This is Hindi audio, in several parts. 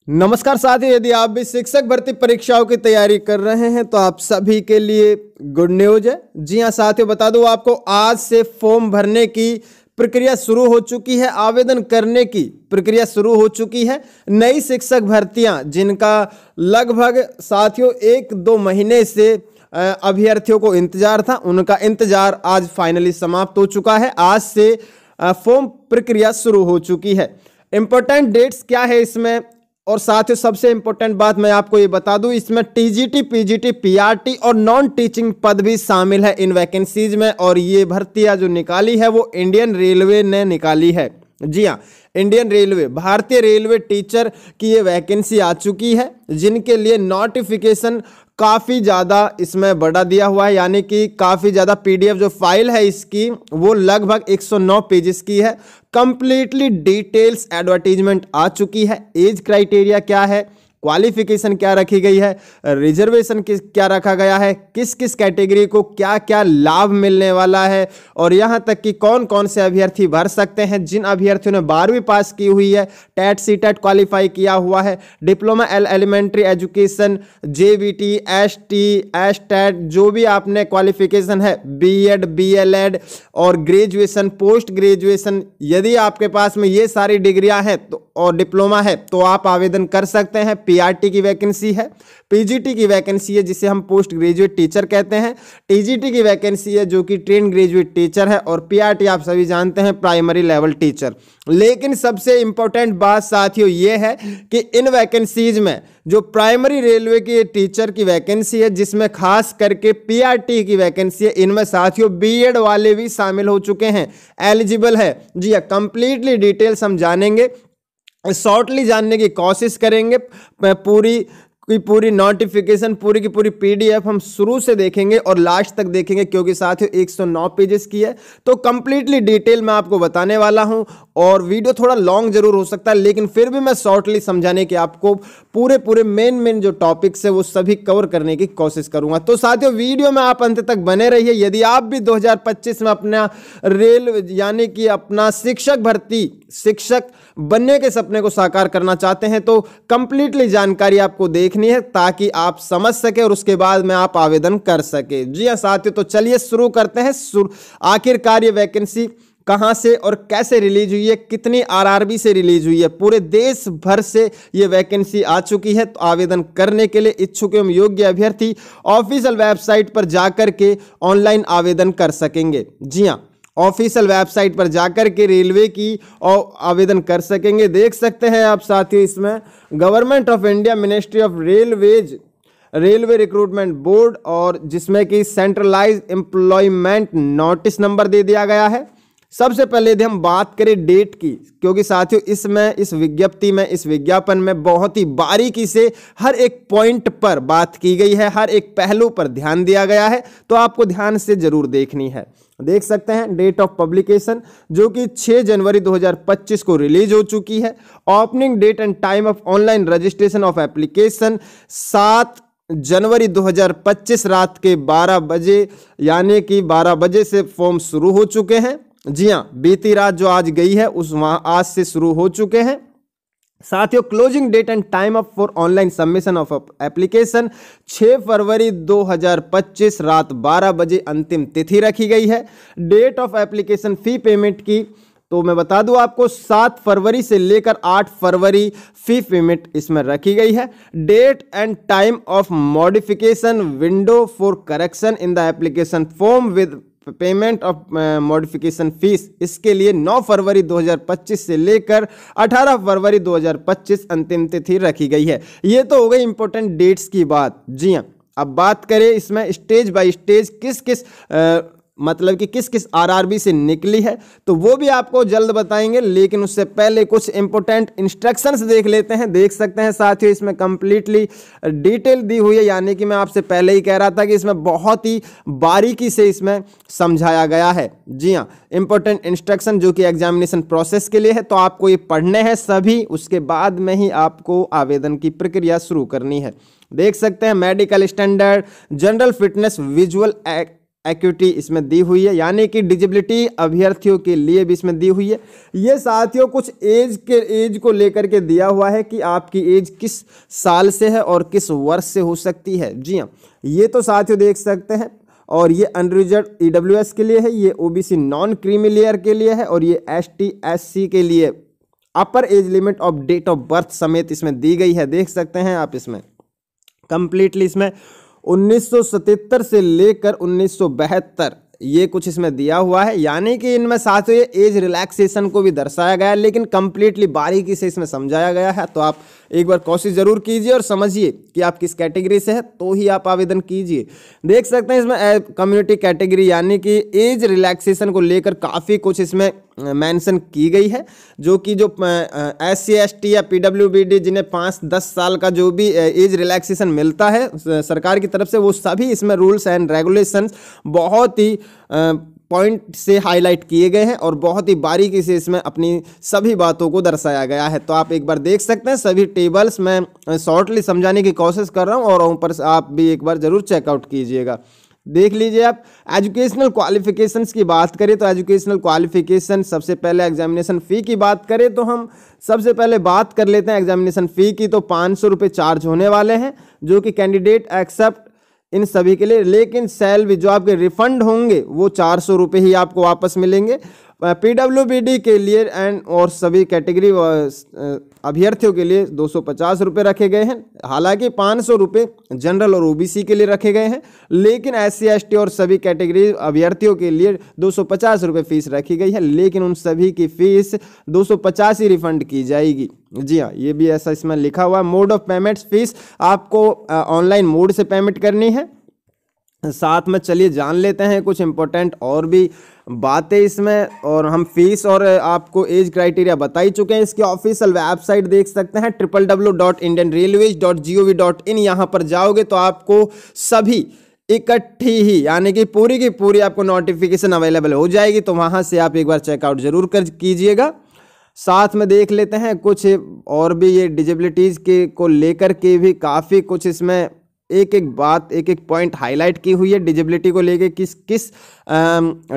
नमस्कार साथियों, यदि आप भी शिक्षक भर्ती परीक्षाओं की तैयारी कर रहे हैं तो आप सभी के लिए गुड न्यूज है। जी हाँ साथियों, बता दूं आपको आज से फॉर्म भरने की प्रक्रिया शुरू हो चुकी है, आवेदन करने की प्रक्रिया शुरू हो चुकी है। नई शिक्षक भर्तियां जिनका लगभग साथियों 1-2 महीने से अभ्यर्थियों को इंतजार था, उनका इंतजार आज फाइनली समाप्त हो चुका है। आज से फॉर्म प्रक्रिया शुरू हो चुकी है। इंपॉर्टेंट डेट्स क्या है इसमें, और साथ ही सबसे इंपॉर्टेंट बात मैं आपको ये बता दूं, इसमें टीजीटी, पीजीटी, पीआरटी और नॉन टीचिंग पद भी शामिल है इन वैकेंसीज में। और ये भर्तियां जो निकाली है वो इंडियन रेलवे ने निकाली है। जी हाँ, इंडियन रेलवे, भारतीय रेलवे टीचर की ये वैकेंसी आ चुकी है, जिनके लिए नोटिफिकेशन काफ़ी ज़्यादा इसमें बड़ा दिया हुआ है, यानी कि काफ़ी ज़्यादा पीडीएफ जो फाइल है इसकी वो लगभग 109 पेजेस की है। कंप्लीटली डिटेल्स एडवर्टीजमेंट आ चुकी है। एज क्राइटेरिया क्या है, क्वालिफिकेशन क्या रखी गई है, रिजर्वेशन क्या रखा गया है, किस किस कैटेगरी को क्या क्या लाभ मिलने वाला है, और यहाँ तक कि कौन कौन से अभ्यर्थी भर सकते हैं। जिन अभ्यर्थियों ने 12वीं पास की हुई है, टेट सीटेट क्वालिफाई किया हुआ है, diploma elementary education, JBT, ST, STET, जो भी आपने क्वालिफिकेशन है, बीएड, बीएलएड और ग्रेजुएशन, पोस्ट ग्रेजुएशन, यदि आपके पास में ये सारी डिग्रियां हैं तो और डिप्लोमा है तो आप आवेदन कर सकते हैं। पीआरटी की वैकेंसी है, पीजीटी की वैकेंसी है जिसे हम पोस्ट ग्रेजुएट टीचर कहते हैं, टीजीटी की वैकेंसी है जो कि ट्रेन ग्रेजुएट टीचर है, और पीआरटी आप सभी जानते हैं प्राइमरी लेवल टीचर। लेकिन सबसे इंपॉर्टेंट बात साथियों ये है कि इन वैकेंसीज में जो प्राइमरी रेलवे की टीचर की वैकेंसी है, जिसमें खास करके पीआरटी की वैकेंसी है, इनमें साथियों बीएड वाले भी शामिल हो चुके हैं, एलिजिबल है। जी हाँ, कंप्लीटली डिटेल्स हम जानेंगे, शॉर्टली जानने की कोशिश करेंगे। पूरी नोटिफिकेशन, पूरी की पूरी पीडीएफ हम शुरू से देखेंगे और लास्ट तक देखेंगे, क्योंकि साथियों 109 पेजेस की है तो कंप्लीटली डिटेल मैं आपको बताने वाला हूं। और वीडियो थोड़ा लॉन्ग जरूर हो सकता है, लेकिन फिर भी मैं शॉर्टली समझाने की आपको पूरे मेन जो टॉपिक्स है वो सभी कवर करने की कोशिश करूंगा। तो साथियों वीडियो में आप अंत तक बने रहिए। यदि आप भी 2025 में अपना यानी कि अपना शिक्षक बनने के सपने को साकार करना चाहते हैं तो कंप्लीटली जानकारी आपको देखनी है, ताकि आप समझ सके और उसके बाद में आप आवेदन कर सके। जी हाँ साथियों, तो चलिए शुरू करते हैं। आखिरकार ये वैकेंसी कहां से और कैसे रिलीज हुई है, कितनी आरआरबी से रिलीज हुई है। पूरे देश भर से ये वैकेंसी आ चुकी है। तो आवेदन करने के लिए इच्छुक एवं योग्य अभ्यर्थी ऑफिशियल वेबसाइट पर जाकर के ऑनलाइन आवेदन कर सकेंगे। जी हाँ, ऑफिशियल वेबसाइट पर जाकर के रेलवे की आवेदन कर सकेंगे। देख सकते हैं आप साथियों, इसमें government of India, ministry of railways, railway recruitment board, और जिसमें कि सेंट्रलाइज एम्प्लॉयमेंट नोटिस नंबर दे दिया गया है। सबसे पहले यदि हम बात करें डेट की, क्योंकि साथियों इस विज्ञप्ति में, इस विज्ञापन में बहुत ही बारीकी से हर एक पॉइंट पर बात की गई है, हर एक पहलू पर ध्यान दिया गया है, तो आपको ध्यान से जरूर देखनी है। देख सकते हैं डेट ऑफ पब्लिकेशन जो कि 6 जनवरी 2025 को रिलीज हो चुकी है। Opening date and time of online registration of application 7 जनवरी 2025 रात के 12 बजे, यानी कि 12 बजे से फॉर्म शुरू हो चुके हैं। जी हाँ, बीती रात जो आज गई है आज से शुरू हो चुके हैं। साथियों closing date and time of for online submission of application 6 फरवरी 2025 रात 12 बजे अंतिम तिथि रखी गई है। Date of application fee payment की तो मैं बता दूं आपको 7 फरवरी से लेकर 8 फरवरी फी पेमेंट इसमें रखी गई है। Date and time of modification window for correction in the application form with payment of modification fees, इसके लिए 9 फरवरी 2025 से लेकर 18 फरवरी 2025 अंतिम तिथि रखी गई है। ये तो हो गई इंपॉर्टेंट डेट्स की बात। जी हाँ, अब बात करें इसमें स्टेज बाय स्टेज किस किस आरआरबी से निकली है, तो वो भी आपको जल्द बताएंगे। लेकिन उससे पहले कुछ इंपॉर्टेंट इंस्ट्रक्शंस देख लेते हैं। देख सकते हैं साथियों इसमें कंप्लीटली डिटेल दी हुई है, यानी कि मैं आपसे पहले ही कह रहा था कि इसमें बहुत ही बारीकी से इसमें समझाया गया है। जी हाँ, इंपॉर्टेंट इंस्ट्रक्शन जो कि एग्जामिनेशन प्रोसेस के लिए है, तो आपको ये पढ़ने हैं सभी, उसके बाद में ही आपको आवेदन की प्रक्रिया शुरू करनी है। देख सकते हैं medical standard, general fitness, visual equity इसमें दी हुई है, यानी कि डिजेबिलिटी अभ्यर्थियों के लिए भी इसमें दी हुई है। ये साथियों कुछ एज को लेकर के दिया हुआ है कि आपकी एज किस साल से है और किस वर्ष से हो सकती है। जी हाँ, ये तो साथियों देख सकते हैं। और ये अनरिजर्व ईडब्ल्यूएस के लिए है, ये ओबीसी नॉन क्रीमी लेयर के लिए है, और ये एसटी एससी के लिए upper age limit of date of birth समेत इसमें दी गई है। देख सकते हैं आप इसमें कंप्लीटली इसमें 1977 से लेकर 1972 ये कुछ इसमें दिया हुआ है, यानी कि इनमें साथियों ये एज रिलैक्सेशन को भी दर्शाया गया है, लेकिन कंप्लीटली बारीकी से इसमें समझाया गया है। तो आप एक बार कोशिश जरूर कीजिए और समझिए कि आप किस कैटेगरी से है, तो ही आप आवेदन कीजिए। देख सकते हैं इसमें कम्युनिटी कैटेगरी यानी कि एज रिलैक्सेशन को लेकर काफ़ी कुछ इसमें मेंशन की गई है, जो कि जो SC ST या PWBD जिन्हें 5-10 साल का जो भी एज रिलैक्सेशन मिलता है सरकार की तरफ से, वो सभी इसमें रूल्स एंड रेगुलेशंस बहुत ही पॉइंट से हाईलाइट किए गए हैं और बहुत ही बारीकी से इसमें अपनी सभी बातों को दर्शाया गया है। तो आप एक बार देख सकते हैं सभी टेबल्स मैं शॉर्टली समझाने की कोशिश कर रहा हूं, और ऊपर से आप भी एक बार जरूर चेकआउट कीजिएगा। देख लीजिए आप एजुकेशनल क्वालिफिकेशंस की बात करें तो एजुकेशनल क्वालिफिकेशन सबसे पहले एग्जामिनेशन फ़ी की बात करें तो हम सबसे पहले बात कर लेते हैं एग्जामिनेशन फ़ी की। तो 500 रुपये चार्ज होने वाले हैं, जो कि कैंडिडेट एक्सेप्ट इन सभी के लिए, लेकिन सैलरी जो आपके रिफंड होंगे वो 400 रुपये ही आपको वापस मिलेंगे। PWBD के लिए एंड और सभी कैटेगरी अभ्यर्थियों के लिए 250 रुपये रखे गए हैं। हालांकि 500 रुपये जनरल और ओबीसी के लिए रखे गए हैं, लेकिन SC ST और सभी कैटेगरी अभ्यर्थियों के लिए 250 रुपये फीस रखी गई है, लेकिन उन सभी की फीस 250 ही रिफंड की जाएगी। जी हाँ, ये भी ऐसा इसमें लिखा हुआ है। मोड ऑफ पेमेंट्स फीस आपको ऑनलाइन मोड से पेमेंट करनी है। साथ में चलिए जान लेते हैं कुछ इंपॉर्टेंट और भी बातें इसमें, और हम फीस और आपको एज क्राइटेरिया बता ही चुके हैं। इसकी ऑफिशियल वेबसाइट देख सकते हैं www.indianrailways.gov.in। यहाँ पर जाओगे तो आपको सभी इकट्ठी ही यानी कि पूरी की पूरी आपको नोटिफिकेशन अवेलेबल हो जाएगी, तो वहाँ से आप एक बार चेकआउट जरूर कर कीजिएगा। साथ में देख लेते हैं कुछ और भी ये डिजेबिलिटीज़ के को लेकर के भी काफ़ी कुछ इसमें एक एक बात एक एक पॉइंट हाईलाइट की हुई है। डिजेबिलिटी को लेके किस किस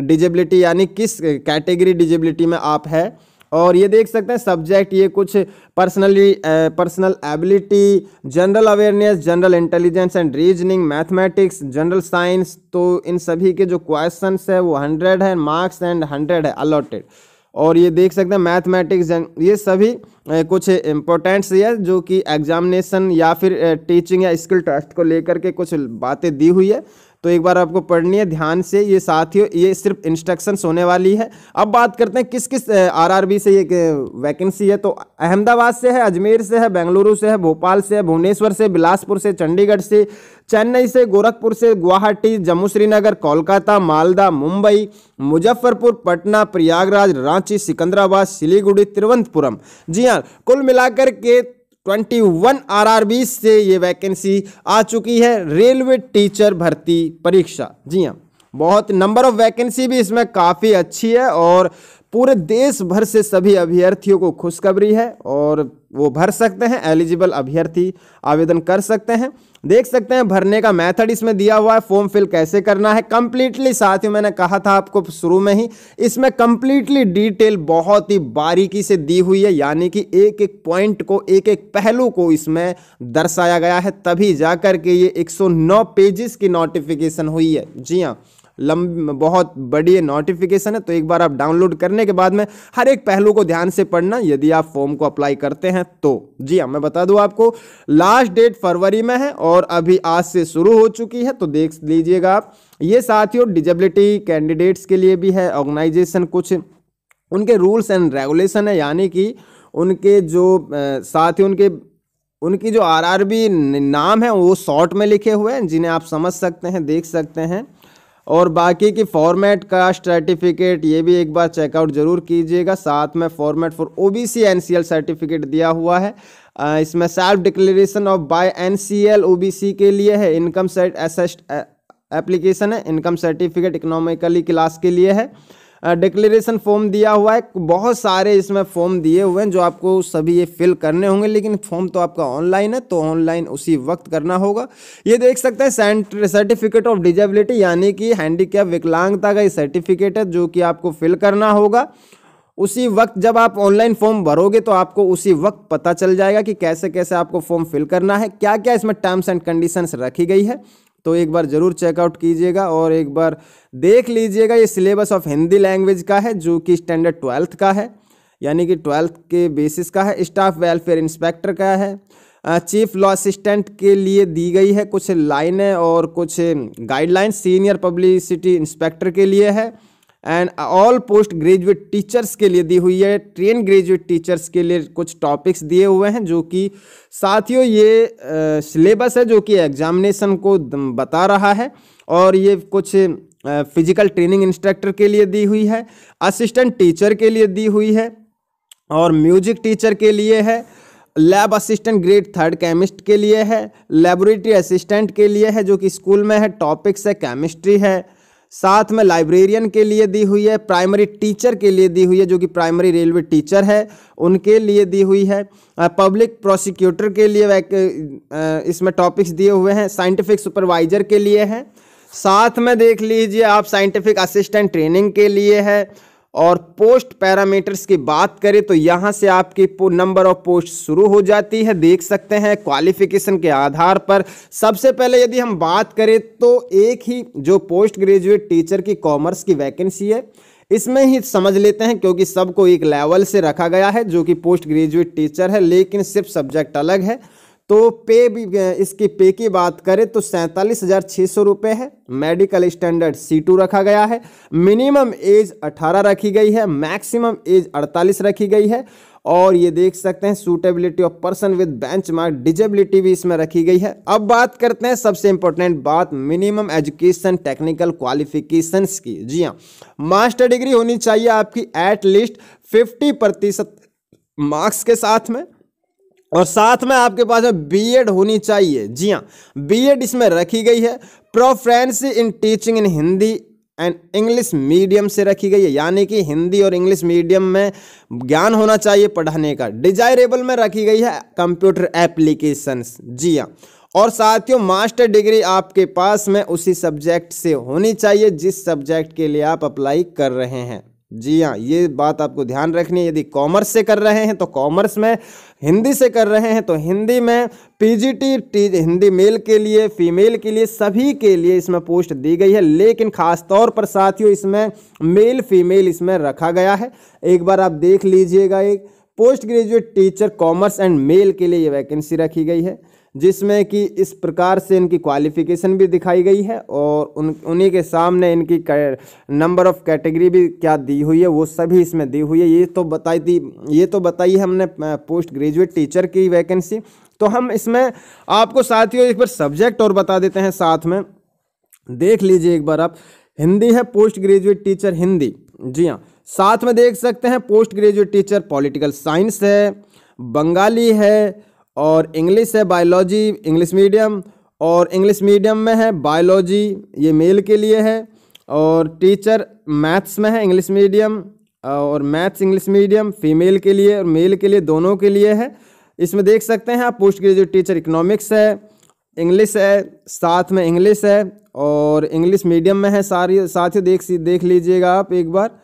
डिजेबिलिटी यानी किस कैटेगरी डिजेबिलिटी में आप है, और ये देख सकते हैं सब्जेक्ट ये कुछ personal ability, general awareness, general intelligence and reasoning, mathematics, general science. तो इन सभी के जो क्वेश्चंस है वो 100 है मार्क्स एंड 100 है अलॉटेड। और ये देख सकते हैं मैथमेटिक्स, ये सभी कुछ इम्पोर्टेंट्स है जो कि एग्जामिनेशन या फिर टीचिंग या स्किल टेस्ट को लेकर के कुछ बातें दी हुई है, तो एक बार आपको पढ़नी है ध्यान से। ये साथियों ये सिर्फ इंस्ट्रक्शंस होने वाली है। अब बात करते हैं किस किस आरआरबी से ये वैकेंसी है। तो अहमदाबाद से है, अजमेर से है, बेंगलुरु से है, भोपाल से है, भुवनेश्वर से, बिलासपुर से, चंडीगढ़ से, चेन्नई से, गोरखपुर से, गुवाहाटी, जम्मू श्रीनगर, कोलकाता, मालदा, मुंबई, मुजफ्फरपुर, पटना, प्रयागराज, रांची, सिकंदराबाद, सिलीगुड़ी, तिरुवनंतपुरम। जी हाँ, कुल मिलाकर के 21 आरआरबी से ये वैकेंसी आ चुकी है रेलवे टीचर भर्ती परीक्षा। जी हाँ, बहुत नंबर ऑफ वैकेंसी भी इसमें काफ़ी अच्छी है और पूरे देश भर से सभी अभ्यर्थियों को खुशखबरी है और वो भर सकते हैं। एलिजिबल अभ्यर्थी आवेदन कर सकते हैं। देख सकते हैं भरने का मेथड इसमें दिया हुआ है, फॉर्म फिल कैसे करना है कंप्लीटली। साथियों मैंने कहा था आपको शुरू में ही, इसमें कंप्लीटली डिटेल बहुत ही बारीकी से दी हुई है, यानी कि एक एक पॉइंट को एक एक पहलू को इसमें दर्शाया गया है, तभी जाकर के ये 109 पेजेस की नोटिफिकेशन हुई है। जी हाँ, बहुत बड़ी नोटिफिकेशन है, तो एक बार आप डाउनलोड करने के बाद में हर एक पहलू को ध्यान से पढ़ना यदि आप फॉर्म को अप्लाई करते हैं तो। जी हाँ, मैं बता दूं आपको लास्ट डेट फरवरी में है और अभी आज से शुरू हो चुकी है, तो देख लीजिएगा आप। ये साथियों डिजेबिलिटी कैंडिडेट्स के लिए भी है। ऑर्गेनाइजेशन कुछ उनके रूल्स एंड रेगुलेशन है, यानी कि उनके जो साथियों उनकी जो आरआरबी नाम है वो शॉर्ट में लिखे हुए हैं, जिन्हें आप समझ सकते हैं, देख सकते हैं। और बाकी की फॉर्मेट कास्ट सर्टिफिकेट ये भी एक बार चेकआउट जरूर कीजिएगा। साथ में format for OBC NCL certificate दिया हुआ है। इसमें self declaration of by NCL OBC के लिए है। इनकम सेट एसेस्ड एप्लीकेशन है। इनकम सर्टिफिकेट इकोनॉमिकली क्लास के लिए है। डिक्लेरेशन फॉर्म दिया हुआ है, बहुत सारे इसमें फॉर्म दिए हुए हैं जो आपको सभी ये फिल करने होंगे, लेकिन फॉर्म तो आपका ऑनलाइन है तो ऑनलाइन उसी वक्त करना होगा। ये देख सकते हैं सर्टिफिकेट ऑफ डिजेबिलिटी यानी कि हैंडीकैप विकलांगता का ये सर्टिफिकेट है जो कि आपको फिल करना होगा उसी वक्त। जब आप ऑनलाइन फॉर्म भरोगे तो आपको उसी वक्त पता चल जाएगा कि कैसे कैसे आपको फॉर्म फिल करना है, क्या क्या इसमें टर्म्स एंड कंडीशंस रखी गई है। तो एक बार जरूर चेकआउट कीजिएगा और एक बार देख लीजिएगा। ये सिलेबस ऑफ हिंदी लैंग्वेज का है जो कि स्टैंडर्ड 12th का है, यानी कि 12th के बेसिस का है। स्टाफ वेलफेयर इंस्पेक्टर का है। चीफ लॉ असिस्टेंट के लिए दी गई है कुछ लाइनें और कुछ गाइडलाइंस। सीनियर पब्लिसिटी इंस्पेक्टर के लिए है and all post graduate teachers के लिए दी हुई है। ट्रेन ग्रेजुएट टीचर्स के लिए कुछ टॉपिक्स दिए हुए हैं जो कि साथियों ये सिलेबस है जो कि एग्जामिनेशन को बता रहा है। और ये कुछ फिजिकल ट्रेनिंग इंस्ट्रक्टर के लिए दी हुई है, असिस्टेंट टीचर के लिए दी हुई है और म्यूजिक टीचर के लिए है। Lab assistant grade 3rd chemist के लिए है। लेबोरेटरी असिस्टेंट के लिए है जो कि स्कूल में है, टॉपिक्स है केमिस्ट्री है। साथ में लाइब्रेरियन के लिए दी हुई है। प्राइमरी टीचर के लिए दी हुई है जो कि प्राइमरी रेलवे टीचर है उनके लिए दी हुई है। पब्लिक प्रोसिक्यूटर के लिए इसमें टॉपिक्स दिए हुए हैं। साइंटिफिक सुपरवाइजर के लिए है। साथ में देख लीजिए आप साइंटिफिक असिस्टेंट ट्रेनिंग के लिए है। और पोस्ट पैरामीटर्स की बात करें तो यहाँ से आपकी नंबर ऑफ पोस्ट शुरू हो जाती है, देख सकते हैं क्वालिफिकेशन के आधार पर। सबसे पहले यदि हम बात करें तो एक ही जो पोस्ट ग्रेजुएट टीचर की कॉमर्स की वैकेंसी है इसमें ही समझ लेते हैं, क्योंकि सबको एक लेवल से रखा गया है जो कि पोस्ट ग्रेजुएट टीचर है, लेकिन सिर्फ सब्जेक्ट अलग है। तो पे भी इसकी पे की बात करें तो 47,600 रुपये है। मेडिकल स्टैंडर्ड C2 रखा गया है। मिनिमम एज 18 रखी गई है, मैक्सिमम एज 48 रखी गई है। और ये देख सकते हैं suitability of person with benchmark disability भी इसमें रखी गई है। अब बात करते हैं सबसे इंपॉर्टेंट बात, मिनिमम एजुकेशन टेक्निकल क्वालिफिकेशंस की। जी हाँ, मास्टर डिग्री होनी चाहिए आपकी एटलीस्ट 50% मार्क्स के साथ में, और साथ में आपके पास बीएड होनी चाहिए। जी हाँ, बीएड इसमें रखी गई है। Proficiency in teaching in Hindi and English medium से रखी गई है, यानी कि हिंदी और इंग्लिश मीडियम में ज्ञान होना चाहिए पढ़ाने का। डिजायरेबल में रखी गई है कंप्यूटर एप्लीकेशंस। जी हाँ, और साथियों मास्टर डिग्री आपके पास में उसी सब्जेक्ट से होनी चाहिए जिस सब्जेक्ट के लिए आप अप्लाई कर रहे हैं। जी हाँ, ये बात आपको ध्यान रखनी है। यदि कॉमर्स से कर रहे हैं तो कॉमर्स में, हिंदी से कर रहे हैं तो हिंदी में। पीजीटी हिंदी मेल के लिए, फीमेल के लिए, सभी के लिए इसमें पोस्ट दी गई है, लेकिन खास तौर पर साथियों इसमें मेल फीमेल इसमें रखा गया है। एक बार आप देख लीजिएगा, एक post graduate teacher commerce and male के लिए ये वैकेंसी रखी गई है, जिसमें कि इस प्रकार से इनकी क्वालिफिकेशन भी दिखाई गई है और उन्हीं के सामने इनकी नंबर ऑफ कैटेगरी भी क्या दी हुई है वो सभी इसमें दी हुई है। ये तो बताई हमने पोस्ट ग्रेजुएट टीचर की वैकेंसी। तो हम इसमें आपको साथियों एक बार सब्जेक्ट और बता देते हैं, साथ में देख लीजिए एक बार आप। हिंदी है पोस्ट ग्रेजुएट टीचर हिंदी। जी हाँ, साथ में देख सकते हैं post graduate teacher political science है, बंगाली है और इंग्लिश है, बायोलॉजी इंग्लिश मीडियम, और इंग्लिश मीडियम में है बायोलॉजी, ये मेल के लिए है। और टीचर मैथ्स में है इंग्लिश मीडियम, और मैथ्स इंग्लिश मीडियम फीमेल के लिए और मेल के लिए, दोनों के लिए है। इसमें देख सकते हैं आप पोस्ट ग्रेजुएट टीचर इकोनॉमिक्स है, इंग्लिश है, साथ में इंग्लिश है और इंग्लिश मीडियम में है सारी। साथियों देख लीजिएगा आप एक बार।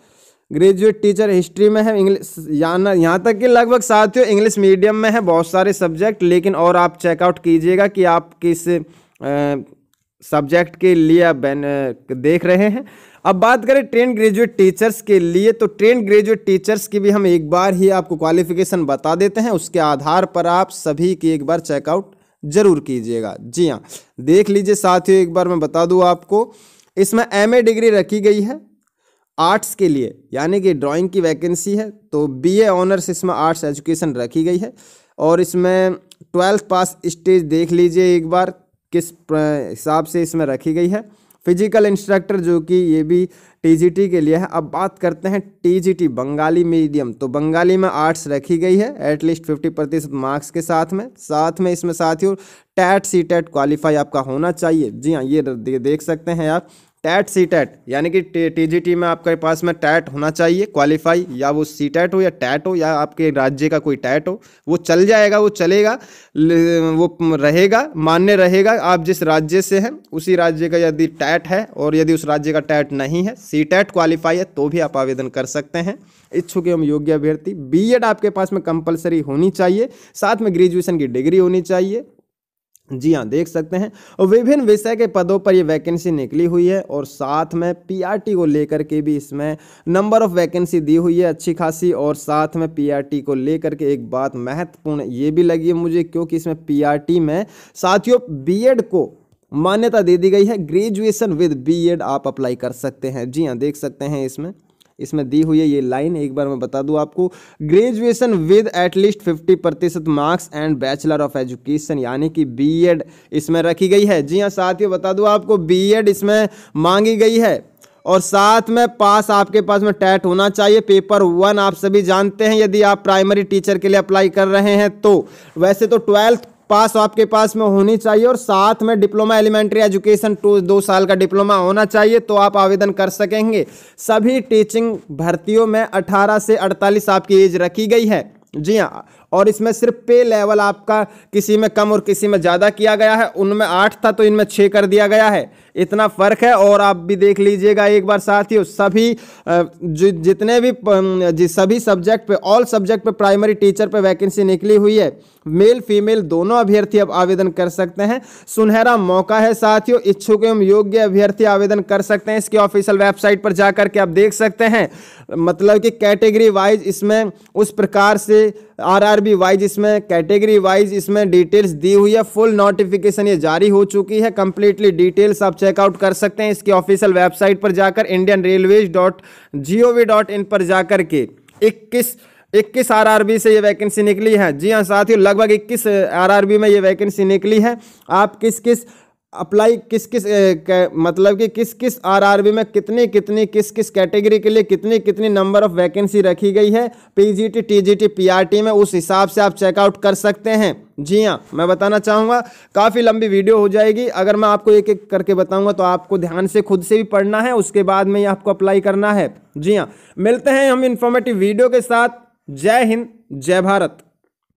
ग्रेजुएट टीचर हिस्ट्री में है इंग्लिश, यहाँ तक कि लगभग साथियों इंग्लिश मीडियम में है बहुत सारे सब्जेक्ट, लेकिन और आप चेकआउट कीजिएगा कि आप किस सब्जेक्ट के लिए आप देख रहे हैं। अब बात करें ट्रेन ग्रेजुएट टीचर्स के लिए, तो ट्रेन ग्रेजुएट टीचर्स की भी हम एक बार ही आपको क्वालिफिकेशन बता देते हैं, उसके आधार पर आप सभी की एक बार चेकआउट जरूर कीजिएगा। जी हाँ, देख लीजिए साथियों, एक बार मैं बता दूं आपको, इसमें MA डिग्री रखी गई है आर्ट्स के लिए, यानी कि ड्राइंग की वैकेंसी है। तो BA ऑनर्स इसमें आर्ट्स एजुकेशन रखी गई है। और इसमें 12th पास स्टेज देख लीजिए एक बार किस हिसाब से इसमें रखी गई है। फिजिकल इंस्ट्रक्टर जो कि ये भी TGT के लिए है। अब बात करते हैं TGT बंगाली मीडियम, तो बंगाली में आर्ट्स रखी गई है एटलीस्ट 50% मार्क्स के साथ में इसमें साथियों टैट CTET क्वालिफाई आपका होना चाहिए। जी हाँ, ये देख सकते हैं आप, टैट सी टैट यानी कि टीजीटी में आपके पास में टैट होना चाहिए क्वालिफाई, या वो सी टैट हो या टैट हो या आपके राज्य का कोई टैट हो, वो चल जाएगा, वो चलेगा, वो रहेगा, मान्य रहेगा। आप जिस राज्य से हैं उसी राज्य का यदि टैट है और यदि उस राज्य का टैट नहीं है, सी टैट क्वालिफाई है, तो भी आप आवेदन कर सकते हैं। इच्छुक एवं योग्य अभ्यर्थी, बीएड आपके पास में कंपलसरी होनी चाहिए, साथ में ग्रेजुएशन की डिग्री होनी चाहिए। जी हाँ, देख सकते हैं। और विभिन्न विषय के पदों पर ये वैकेंसी निकली हुई है और साथ में पीआरटी को लेकर के भी इसमें नंबर ऑफ वैकेंसी दी हुई है अच्छी खासी। और साथ में पीआरटी को लेकर के एक बात महत्वपूर्ण ये भी लगी है मुझे, क्योंकि इसमें पीआरटी में साथियों बीएड को मान्यता दे दी गई है। ग्रेजुएशन विद बीएड आप अप्लाई कर सकते हैं। जी हाँ, देख सकते हैं इसमें दी हुई है ये लाइन, एक बार मैं बता दूं आपको, graduation with at least 50% marks and bachelor of education, यानी कि बीएड इसमें रखी गई है। जी हाँ साथियों, बता दूं आपको बीएड इसमें मांगी गई है और साथ में पास आपके पास में टैट होना चाहिए। पेपर 1 आप सभी जानते हैं, यदि आप प्राइमरी टीचर के लिए अप्लाई कर रहे हैं तो वैसे तो 12th पास आपके पास में होनी चाहिए और साथ में डिप्लोमा एलिमेंट्री एजुकेशन 2 साल का डिप्लोमा होना चाहिए, तो आप आवेदन कर सकेंगे। सभी टीचिंग भर्तियों में 18 से 48 आपकी एज रखी गई है। जी हाँ, और इसमें सिर्फ पे लेवल आपका किसी में कम और किसी में ज़्यादा किया गया है। उनमें 8 था तो इनमें 6 कर दिया गया है, इतना फ़र्क है। और आप भी देख लीजिएगा एक बार साथियों, सभी जितने भी सभी सब्जेक्ट पे, ऑल सब्जेक्ट पे प्राइमरी टीचर पे वैकेंसी निकली हुई है। मेल फीमेल दोनों अभ्यर्थी अब आवेदन कर सकते हैं। सुनहरा मौका है साथियों, इच्छुक एवं योग्य अभ्यर्थी आवेदन कर सकते हैं। इसकी ऑफिशियल वेबसाइट पर जाकर के आप देख सकते हैं, मतलब कि कैटेगरी वाइज इसमें उस प्रकार से आरआरबी वाइज इसमें कैटेगरी वाइज इसमें डिटेल्स दी हुई है। फुल नोटिफिकेशन ये जारी हो चुकी है, कंप्लीटली डिटेल्स आप चेकआउट कर सकते हैं इसकी ऑफिशियल वेबसाइट पर जाकर, indianrailways.gov.in पर जाकर के। 21 आरआरबी से ये वैकेंसी निकली है। जी हाँ साथियों, लगभग 21 आरआरबी में ये वैकेंसी निकली है। आप किस अप्लाई मतलब कि किस आरआरबी में किस कैटेगरी के लिए कितनी नंबर ऑफ वैकेंसी रखी गई है पीजीटी टीजीटी पीआरटी में, उस हिसाब से आप चेकआउट कर सकते हैं। जी हाँ, मैं बताना चाहूँगा, काफ़ी लंबी वीडियो हो जाएगी अगर मैं आपको एक एक करके बताऊँगा, तो आपको ध्यान से खुद से भी पढ़ना है, उसके बाद में ही आपको अप्लाई करना है। जी हाँ, मिलते हैं हम इन्फॉर्मेटिव वीडियो के साथ। जय हिंद, जय भारत।